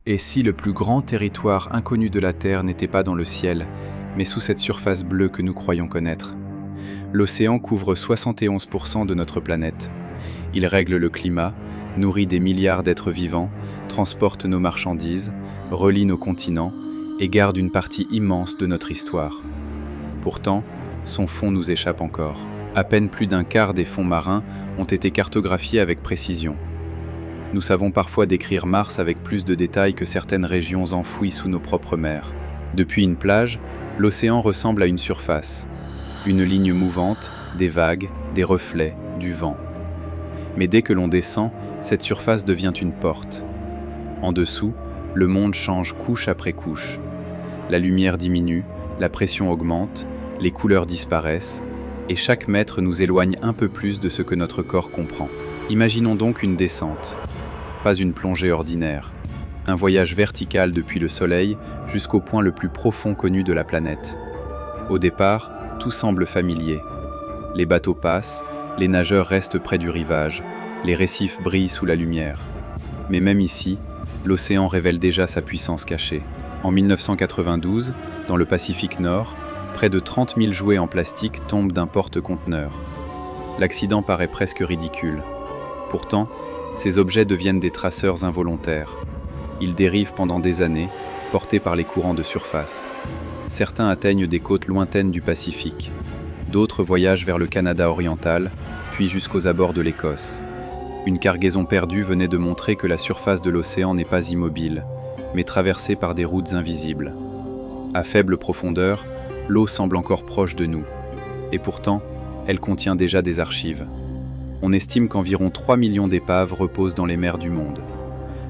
Et si le plus grand territoire inconnu de la Terre n'était pas dans le ciel, mais sous cette surface bleue que nous croyons connaître? L'océan couvre 71% de notre planète. Il règle le climat, nourrit des milliards d'êtres vivants, transporte nos marchandises, relie nos continents et garde une partie immense de notre histoire. Pourtant, son fond nous échappe encore. À peine plus d'un quart des fonds marins ont été cartographiés avec précision. Nous savons parfois décrire Mars avec plus de détails que certaines régions enfouies sous nos propres mers. Depuis une plage, l'océan ressemble à une surface. Une ligne mouvante, des vagues, des reflets, du vent. Mais dès que l'on descend, cette surface devient une porte. En dessous, le monde change couche après couche. La lumière diminue, la pression augmente, les couleurs disparaissent, et chaque mètre nous éloigne un peu plus de ce que notre corps comprend. Imaginons donc une descente. Pas une plongée ordinaire, un voyage vertical depuis le Soleil jusqu'au point le plus profond connu de la planète. Au départ, tout semble familier. Les bateaux passent, les nageurs restent près du rivage, les récifs brillent sous la lumière. Mais même ici, l'océan révèle déjà sa puissance cachée. En 1992, dans le Pacifique Nord, près de 30 000 jouets en plastique tombent d'un porte-conteneur. L'accident paraît presque ridicule. Pourtant, ces objets deviennent des traceurs involontaires. Ils dérivent pendant des années, portés par les courants de surface. Certains atteignent des côtes lointaines du Pacifique. D'autres voyagent vers le Canada oriental, puis jusqu'aux abords de l'Écosse. Une cargaison perdue venait de montrer que la surface de l'océan n'est pas immobile, mais traversée par des routes invisibles. À faible profondeur, l'eau semble encore proche de nous. Et pourtant, elle contient déjà des archives. On estime qu'environ 3 millions d'épaves reposent dans les mers du monde.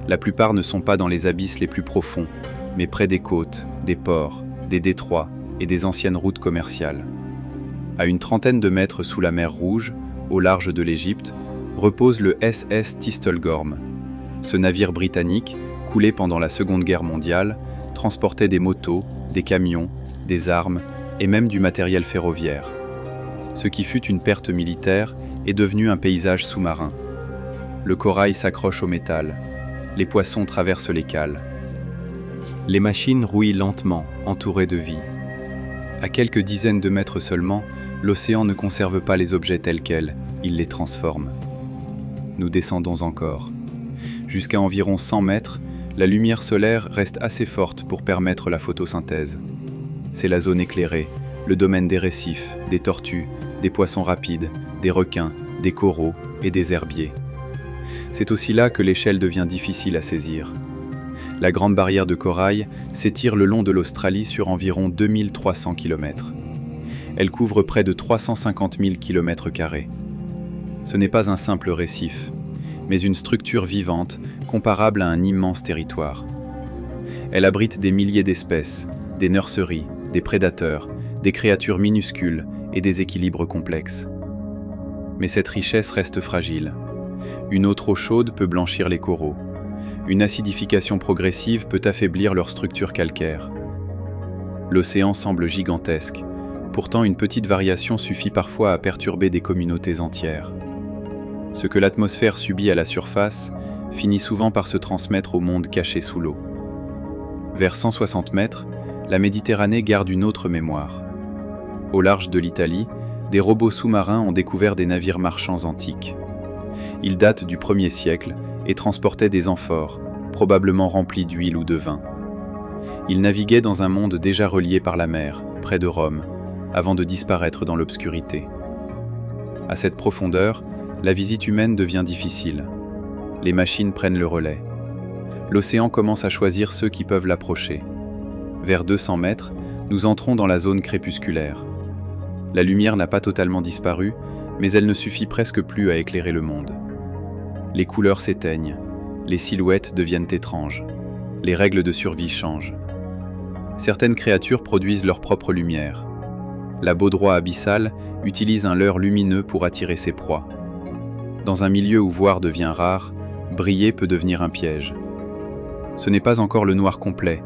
La plupart ne sont pas dans les abysses les plus profonds, mais près des côtes, des ports, des détroits et des anciennes routes commerciales. À une trentaine de mètres sous la mer Rouge, au large de l'Égypte, repose le SS Tistelgorm. Ce navire britannique, coulé pendant la Seconde Guerre mondiale, transportait des motos, des camions, des armes et même du matériel ferroviaire. Ce qui fut une perte militaire est devenu un paysage sous-marin. Le corail s'accroche au métal, les poissons traversent les cales. Les machines rouillent lentement, entourées de vie. À quelques dizaines de mètres seulement, l'océan ne conserve pas les objets tels quels, il les transforme. Nous descendons encore. Jusqu'à environ 100 mètres, la lumière solaire reste assez forte pour permettre la photosynthèse. C'est la zone éclairée, le domaine des récifs, des tortues, des poissons rapides, des requins, des coraux et des herbiers. C'est aussi là que l'échelle devient difficile à saisir. La grande barrière de corail s'étire le long de l'Australie sur environ 2300 km. Elle couvre près de 350 000 km². Ce n'est pas un simple récif, mais une structure vivante comparable à un immense territoire. Elle abrite des milliers d'espèces, des nurseries, des prédateurs, des créatures minuscules et des équilibres complexes. Mais cette richesse reste fragile. Une eau trop chaude peut blanchir les coraux. Une acidification progressive peut affaiblir leur structure calcaire. L'océan semble gigantesque. Pourtant, une petite variation suffit parfois à perturber des communautés entières. Ce que l'atmosphère subit à la surface finit souvent par se transmettre au monde caché sous l'eau. Vers 160 mètres, la Méditerranée garde une autre mémoire. Au large de l'Italie, des robots sous-marins ont découvert des navires marchands antiques. Ils datent du 1er siècle et transportaient des amphores, probablement remplies d'huile ou de vin. Ils naviguaient dans un monde déjà relié par la mer, près de Rome, avant de disparaître dans l'obscurité. À cette profondeur, la visite humaine devient difficile. Les machines prennent le relais. L'océan commence à choisir ceux qui peuvent l'approcher. Vers 200 mètres, nous entrons dans la zone crépusculaire. La lumière n'a pas totalement disparu, mais elle ne suffit presque plus à éclairer le monde. Les couleurs s'éteignent, les silhouettes deviennent étranges, les règles de survie changent. Certaines créatures produisent leur propre lumière. La baudroie abyssale utilise un leurre lumineux pour attirer ses proies. Dans un milieu où voir devient rare, briller peut devenir un piège. Ce n'est pas encore le noir complet,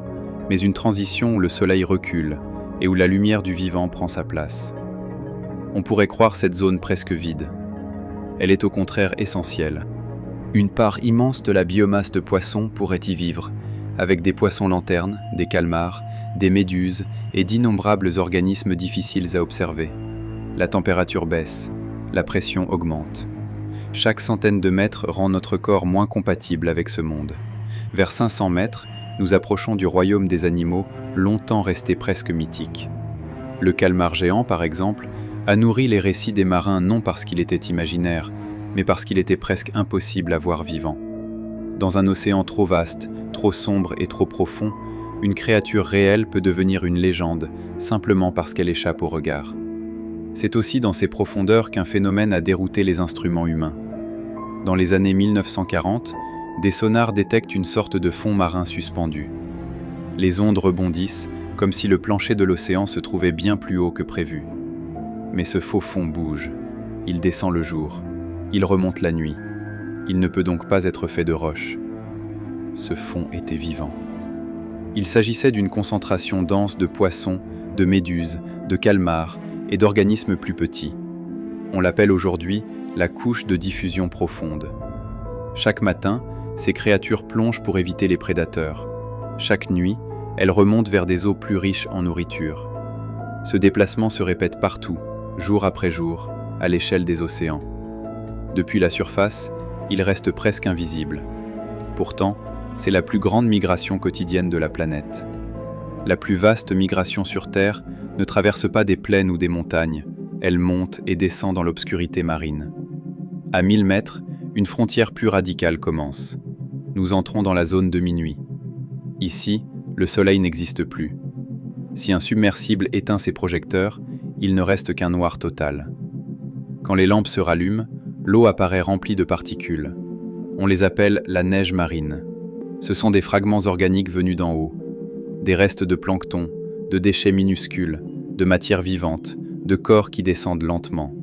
mais une transition où le soleil recule et où la lumière du vivant prend sa place. On pourrait croire cette zone presque vide. Elle est au contraire essentielle. Une part immense de la biomasse de poissons pourrait y vivre, avec des poissons lanternes, des calmars, des méduses et d'innombrables organismes difficiles à observer. La température baisse, la pression augmente. Chaque centaine de mètres rend notre corps moins compatible avec ce monde. Vers 500 mètres, nous approchons du royaume des animaux, longtemps resté presque mythique. Le calmar géant, par exemple, a nourri les récits des marins non parce qu'il était imaginaire, mais parce qu'il était presque impossible à voir vivant. Dans un océan trop vaste, trop sombre et trop profond, une créature réelle peut devenir une légende, simplement parce qu'elle échappe au regard. C'est aussi dans ces profondeurs qu'un phénomène a dérouté les instruments humains. Dans les années 1940, des sonars détectent une sorte de fond marin suspendu. Les ondes rebondissent, comme si le plancher de l'océan se trouvait bien plus haut que prévu. Mais ce faux fond bouge. Il descend le jour. Il remonte la nuit. Il ne peut donc pas être fait de roches. Ce fond était vivant. Il s'agissait d'une concentration dense de poissons, de méduses, de calmars et d'organismes plus petits. On l'appelle aujourd'hui la couche de diffusion profonde. Chaque matin, ces créatures plongent pour éviter les prédateurs. Chaque nuit, elles remontent vers des eaux plus riches en nourriture. Ce déplacement se répète partout, jour après jour, à l'échelle des océans. Depuis la surface, il reste presque invisible. Pourtant, c'est la plus grande migration quotidienne de la planète. La plus vaste migration sur Terre ne traverse pas des plaines ou des montagnes, elle monte et descend dans l'obscurité marine. À 1000 mètres, une frontière plus radicale commence. Nous entrons dans la zone de minuit. Ici, le soleil n'existe plus. Si un submersible éteint ses projecteurs, il ne reste qu'un noir total. Quand les lampes se rallument, l'eau apparaît remplie de particules. On les appelle la neige marine. Ce sont des fragments organiques venus d'en haut. Des restes de plancton, de déchets minuscules, de matière vivante, de corps qui descendent lentement.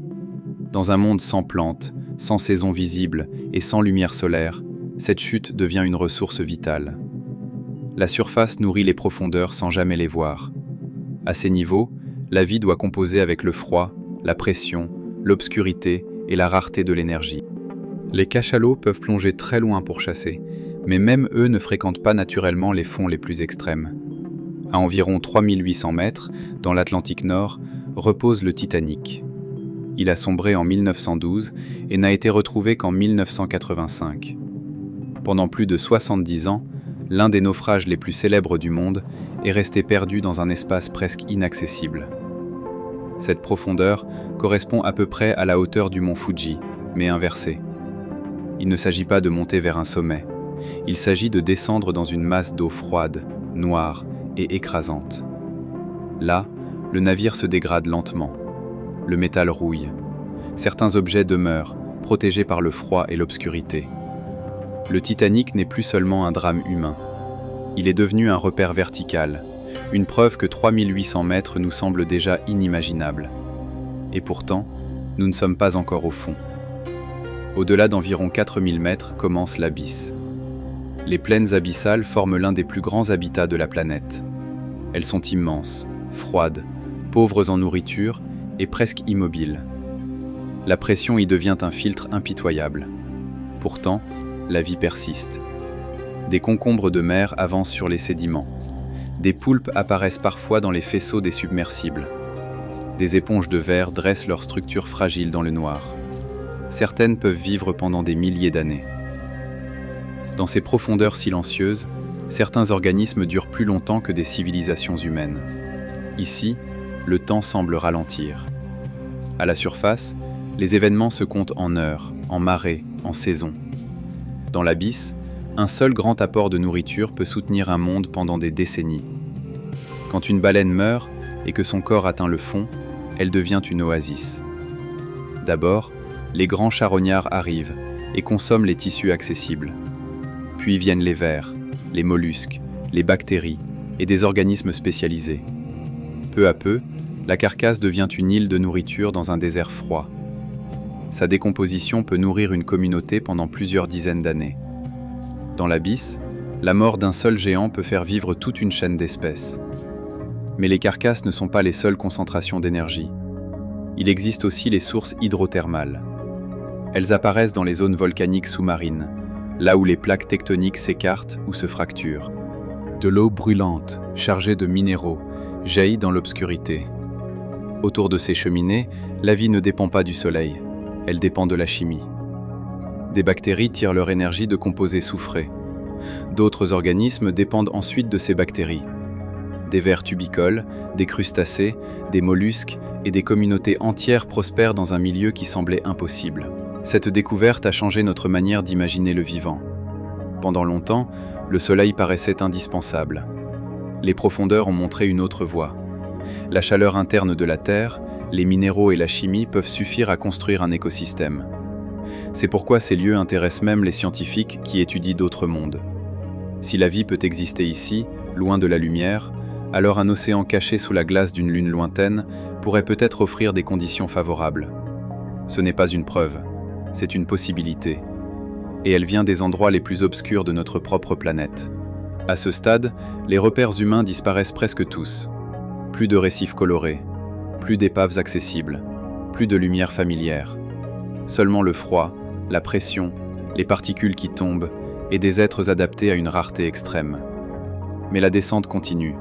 Dans un monde sans plantes, sans saison visible et sans lumière solaire, cette chute devient une ressource vitale. La surface nourrit les profondeurs sans jamais les voir. À ces niveaux, la vie doit composer avec le froid, la pression, l'obscurité et la rareté de l'énergie. Les cachalots peuvent plonger très loin pour chasser, mais même eux ne fréquentent pas naturellement les fonds les plus extrêmes. À environ 3800 mètres, dans l'Atlantique Nord, repose le Titanic. Il a sombré en 1912 et n'a été retrouvé qu'en 1985. Pendant plus de 70 ans, l'un des naufrages les plus célèbres du monde est resté perdu dans un espace presque inaccessible. Cette profondeur correspond à peu près à la hauteur du mont Fuji, mais inversée. Il ne s'agit pas de monter vers un sommet, il s'agit de descendre dans une masse d'eau froide, noire et écrasante. Là, le navire se dégrade lentement. Le métal rouille. Certains objets demeurent, protégés par le froid et l'obscurité. Le Titanic n'est plus seulement un drame humain. Il est devenu un repère vertical, une preuve que 3800 mètres nous semblent déjà inimaginables. Et pourtant, nous ne sommes pas encore au fond. Au-delà d'environ 4000 mètres commence l'abysse. Les plaines abyssales forment l'un des plus grands habitats de la planète. Elles sont immenses, froides, pauvres en nourriture et presque immobiles. La pression y devient un filtre impitoyable. Pourtant, la vie persiste. Des concombres de mer avancent sur les sédiments. Des poulpes apparaissent parfois dans les faisceaux des submersibles. Des éponges de verre dressent leurs structures fragiles dans le noir. Certaines peuvent vivre pendant des milliers d'années. Dans ces profondeurs silencieuses, certains organismes durent plus longtemps que des civilisations humaines. Ici, le temps semble ralentir. À la surface, les événements se comptent en heures, en marées, en saisons. Dans l'abysse, un seul grand apport de nourriture peut soutenir un monde pendant des décennies. Quand une baleine meurt et que son corps atteint le fond, elle devient une oasis. D'abord, les grands charognards arrivent et consomment les tissus accessibles. Puis viennent les vers, les mollusques, les bactéries et des organismes spécialisés. Peu à peu, la carcasse devient une île de nourriture dans un désert froid. Sa décomposition peut nourrir une communauté pendant plusieurs dizaines d'années. Dans l'abysse, la mort d'un seul géant peut faire vivre toute une chaîne d'espèces. Mais les carcasses ne sont pas les seules concentrations d'énergie. Il existe aussi les sources hydrothermales. Elles apparaissent dans les zones volcaniques sous-marines, là où les plaques tectoniques s'écartent ou se fracturent. De l'eau brûlante, chargée de minéraux, jaillit dans l'obscurité. Autour de ces cheminées, la vie ne dépend pas du soleil, elle dépend de la chimie. Des bactéries tirent leur énergie de composés soufrés. D'autres organismes dépendent ensuite de ces bactéries. Des vers tubicoles, des crustacés, des mollusques et des communautés entières prospèrent dans un milieu qui semblait impossible. Cette découverte a changé notre manière d'imaginer le vivant. Pendant longtemps, le soleil paraissait indispensable. Les profondeurs ont montré une autre voie. La chaleur interne de la Terre, les minéraux et la chimie peuvent suffire à construire un écosystème. C'est pourquoi ces lieux intéressent même les scientifiques qui étudient d'autres mondes. Si la vie peut exister ici, loin de la lumière, alors un océan caché sous la glace d'une lune lointaine pourrait peut-être offrir des conditions favorables. Ce n'est pas une preuve, c'est une possibilité. Et elle vient des endroits les plus obscurs de notre propre planète. À ce stade, les repères humains disparaissent presque tous. Plus de récifs colorés, plus d'épaves accessibles, plus de lumière familière. Seulement le froid, la pression, les particules qui tombent et des êtres adaptés à une rareté extrême. Mais la descente continue.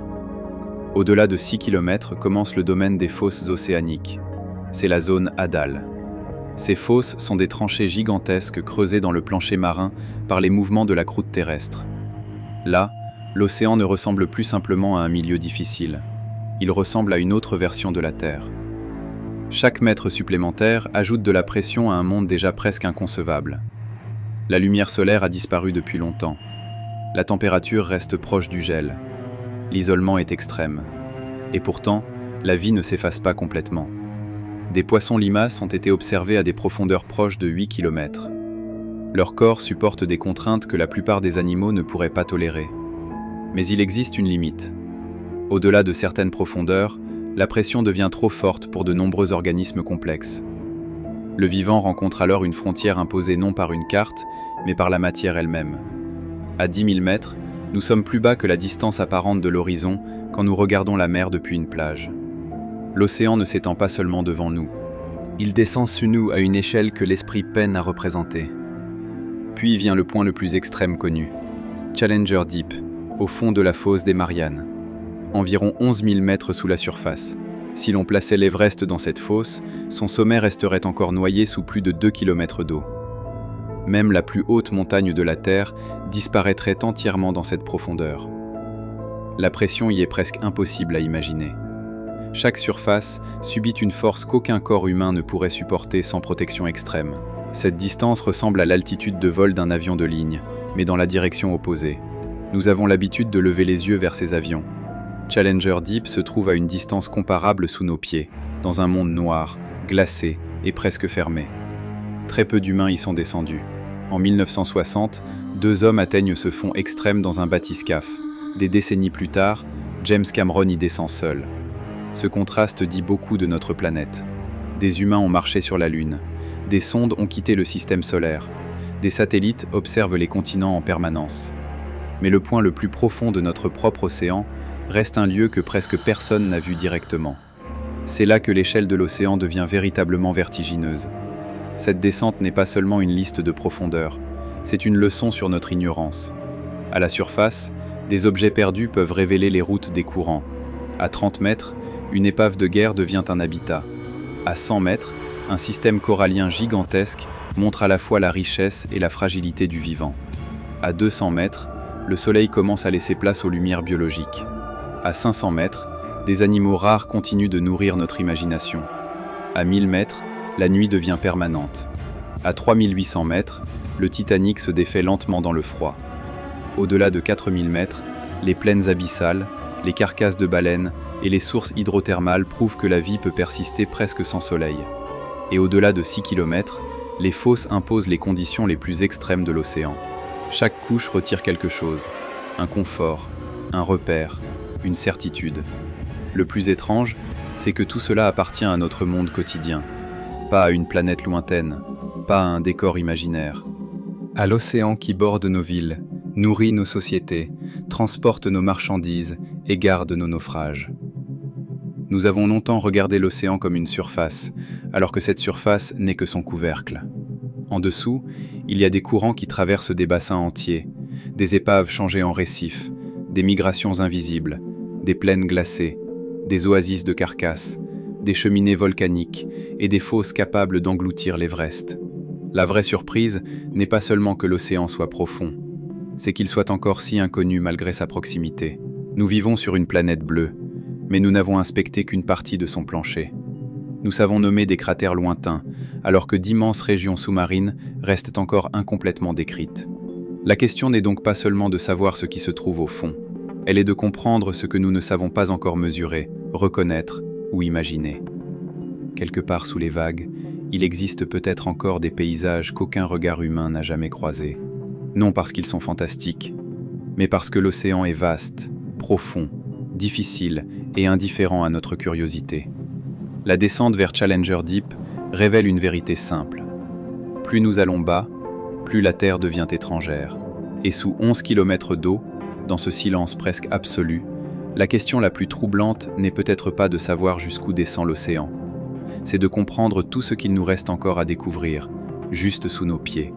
Au-delà de 6 km commence le domaine des fosses océaniques. C'est la zone Hadal. Ces fosses sont des tranchées gigantesques creusées dans le plancher marin par les mouvements de la croûte terrestre. Là, l'océan ne ressemble plus simplement à un milieu difficile. Il ressemble à une autre version de la Terre. Chaque mètre supplémentaire ajoute de la pression à un monde déjà presque inconcevable. La lumière solaire a disparu depuis longtemps. La température reste proche du gel. L'isolement est extrême. Et pourtant, la vie ne s'efface pas complètement. Des poissons limaces ont été observés à des profondeurs proches de 8 km. Leur corps supporte des contraintes que la plupart des animaux ne pourraient pas tolérer. Mais il existe une limite. Au-delà de certaines profondeurs, la pression devient trop forte pour de nombreux organismes complexes. Le vivant rencontre alors une frontière imposée non par une carte, mais par la matière elle-même. À 10 000 mètres, nous sommes plus bas que la distance apparente de l'horizon quand nous regardons la mer depuis une plage. L'océan ne s'étend pas seulement devant nous. Il descend sous nous à une échelle que l'esprit peine à représenter. Puis vient le point le plus extrême connu, Challenger Deep, au fond de la fosse des Mariannes. Environ 11 000 mètres sous la surface. Si l'on plaçait l'Everest dans cette fosse, son sommet resterait encore noyé sous plus de 2 km d'eau. Même la plus haute montagne de la Terre disparaîtrait entièrement dans cette profondeur. La pression y est presque impossible à imaginer. Chaque surface subit une force qu'aucun corps humain ne pourrait supporter sans protection extrême. Cette distance ressemble à l'altitude de vol d'un avion de ligne, mais dans la direction opposée. Nous avons l'habitude de lever les yeux vers ces avions. Challenger Deep se trouve à une distance comparable sous nos pieds, dans un monde noir, glacé et presque fermé. Très peu d'humains y sont descendus. En 1960, 2 hommes atteignent ce fond extrême dans un bathyscaphe. Des décennies plus tard, James Cameron y descend seul. Ce contraste dit beaucoup de notre planète. Des humains ont marché sur la Lune. Des sondes ont quitté le système solaire. Des satellites observent les continents en permanence. Mais le point le plus profond de notre propre océan reste un lieu que presque personne n'a vu directement. C'est là que l'échelle de l'océan devient véritablement vertigineuse. Cette descente n'est pas seulement une liste de profondeur, c'est une leçon sur notre ignorance. À la surface, des objets perdus peuvent révéler les routes des courants. À 30 mètres, une épave de guerre devient un habitat. À 100 mètres, un système corallien gigantesque montre à la fois la richesse et la fragilité du vivant. À 200 mètres, le soleil commence à laisser place aux lumières biologiques. À 500 mètres, des animaux rares continuent de nourrir notre imagination. À 1000 mètres, la nuit devient permanente. À 3800 mètres, le Titanic se défait lentement dans le froid. Au-delà de 4000 mètres, les plaines abyssales, les carcasses de baleines et les sources hydrothermales prouvent que la vie peut persister presque sans soleil. Et au-delà de 6 km, les fosses imposent les conditions les plus extrêmes de l'océan. Chaque couche retire quelque chose, un confort, un repère, une certitude. Le plus étrange, c'est que tout cela appartient à notre monde quotidien, pas à une planète lointaine, pas à un décor imaginaire. À l'océan qui borde nos villes, nourrit nos sociétés, transporte nos marchandises et garde nos naufrages. Nous avons longtemps regardé l'océan comme une surface, alors que cette surface n'est que son couvercle. En dessous, il y a des courants qui traversent des bassins entiers, des épaves changées en récifs, des migrations invisibles, des plaines glacées, des oasis de carcasses, des cheminées volcaniques et des fosses capables d'engloutir l'Everest. La vraie surprise n'est pas seulement que l'océan soit profond, c'est qu'il soit encore si inconnu malgré sa proximité. Nous vivons sur une planète bleue, mais nous n'avons inspecté qu'une partie de son plancher. Nous savons nommer des cratères lointains, alors que d'immenses régions sous-marines restent encore incomplètement décrites. La question n'est donc pas seulement de savoir ce qui se trouve au fond, elle est de comprendre ce que nous ne savons pas encore mesurer, reconnaître ou imaginer. Quelque part sous les vagues, il existe peut-être encore des paysages qu'aucun regard humain n'a jamais croisés. Non parce qu'ils sont fantastiques, mais parce que l'océan est vaste, profond, difficile et indifférent à notre curiosité. La descente vers Challenger Deep révèle une vérité simple. Plus nous allons bas, plus la Terre devient étrangère. Et sous 11 km d'eau, dans ce silence presque absolu, la question la plus troublante n'est peut-être pas de savoir jusqu'où descend l'océan. C'est de comprendre tout ce qu'il nous reste encore à découvrir, juste sous nos pieds.